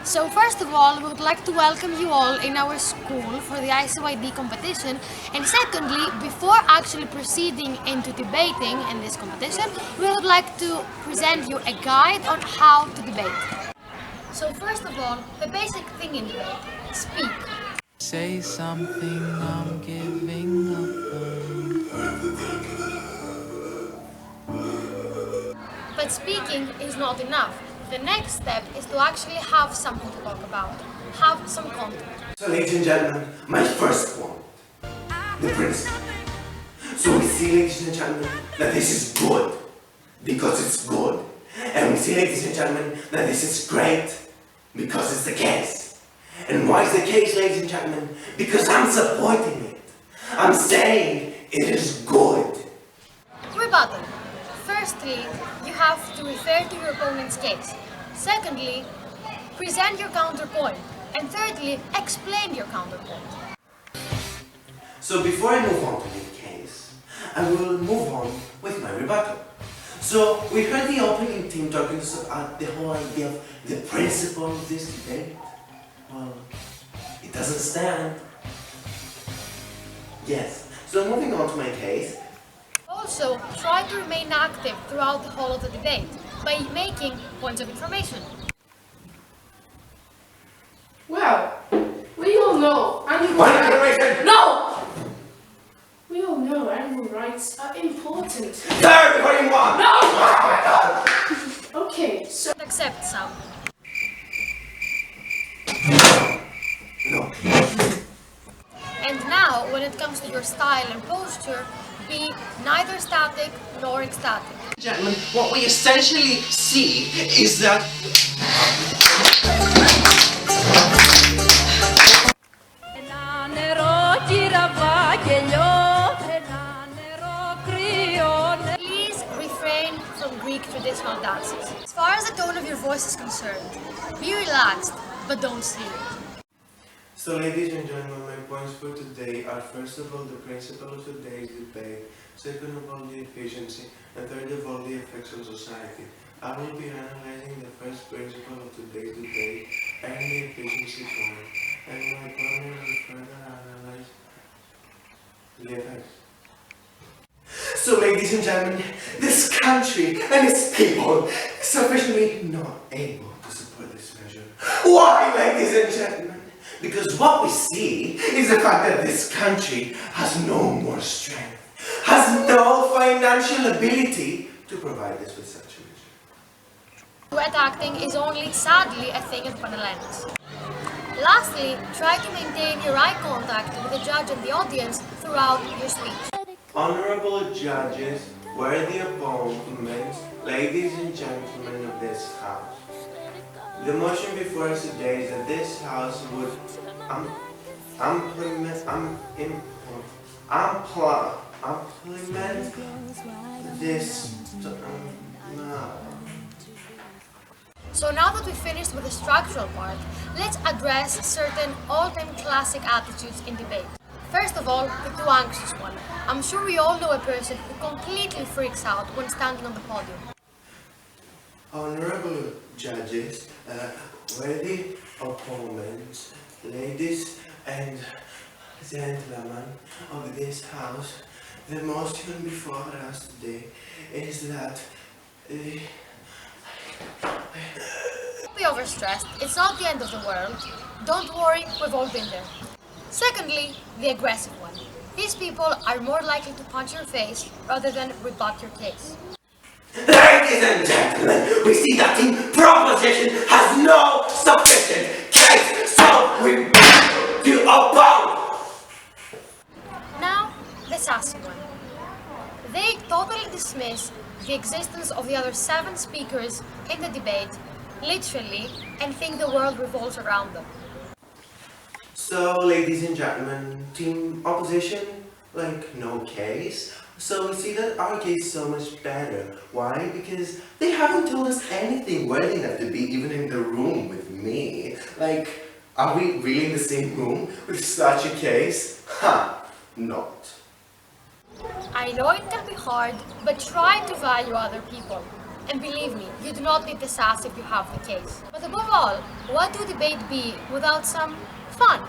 So first of all, we would like to welcome you all in our school for the ICYD competition. And secondly, before actually proceeding into debating in this competition, we would like to present you a guide on how to debate. So first of all, the basic thing in debate, speak. Say something, I'm giving up on. But speaking is not enough. The next step is to actually have something to talk about, have some content. So ladies and gentlemen, my first point, the principle. So we see, ladies and gentlemen, that this is good, because it's good. And we see, ladies and gentlemen, that this is great, because it's the case. And why is the case, ladies and gentlemen? Because I'm supporting it. I'm saying it is good. Rebuttal. Firstly, you have to refer to your opponent's case. Secondly, present your counterpoint. And thirdly, explain your counterpoint. So before I move on to the case, I will move on with my rebuttal. So we heard the opening team talking about the whole idea of the principle of this debate. Well, it doesn't stand. Yes, so moving on to my case. Also, try to remain active throughout the whole of the debate by making points of information. Well, we all know animal Point of rights. information! No! We all know animal rights are important. Third, what do you want? No! Oh my God! Okay, so Accept some. No. And now, when it comes to your style and posture, be neither static nor ecstatic. Gentlemen, what we essentially see is that Please refrain from Greek traditional dances. As far as the tone of your voice is concerned, be relaxed, but don't sleep. So ladies and gentlemen, my points for today are first of all the principle of today's debate, second of all the efficiency, and third of all the effects on society. I will be analyzing the first principle of today's debate and the efficiency point, and my opponent will further analyze the effects. So ladies and gentlemen, this country and its people is sufficiently not able to support this measure. Why, ladies and gentlemen? Because what we see is the fact that this country has no more strength, has no financial ability to provide us with such a measure. Duet acting is only, sadly, a thing at Panhellenics. Lastly, try to maintain your eye contact with the judge and the audience throughout your speech. Honorable judges, worthy opponents, ladies and gentlemen of this house. The motion before us today is that this House would implement this. So now that we've finished with the structural part, let's address certain all-time classic attitudes in debate. First of all, the too anxious one. I'm sure we all know a person who completely freaks out when standing on the podium. Honorable judges, worthy opponents, ladies and gentlemen of this House, the motion before us today is that Don't be overstressed, it's not the end of the world. Don't worry, we've all been there. Secondly, the aggressive one. These people are more likely to punch your face rather than rebut your case. Ladies and gentlemen, we see that the proposition has no sufficient case, so we beg to oppose. Now, the sassy one. They totally dismiss the existence of the other 7 speakers in the debate, literally, and think the world revolves around them. So, ladies and gentlemen, team opposition, no case. So we see that our case is so much better. Why? Because they haven't told us anything worthy enough to be even in the room with me. Are we really in the same room with such a case? Not. I know it can be hard, but try to value other people. And believe me, you do not need the sass if you have the case. But above all, what would debate be without some fun?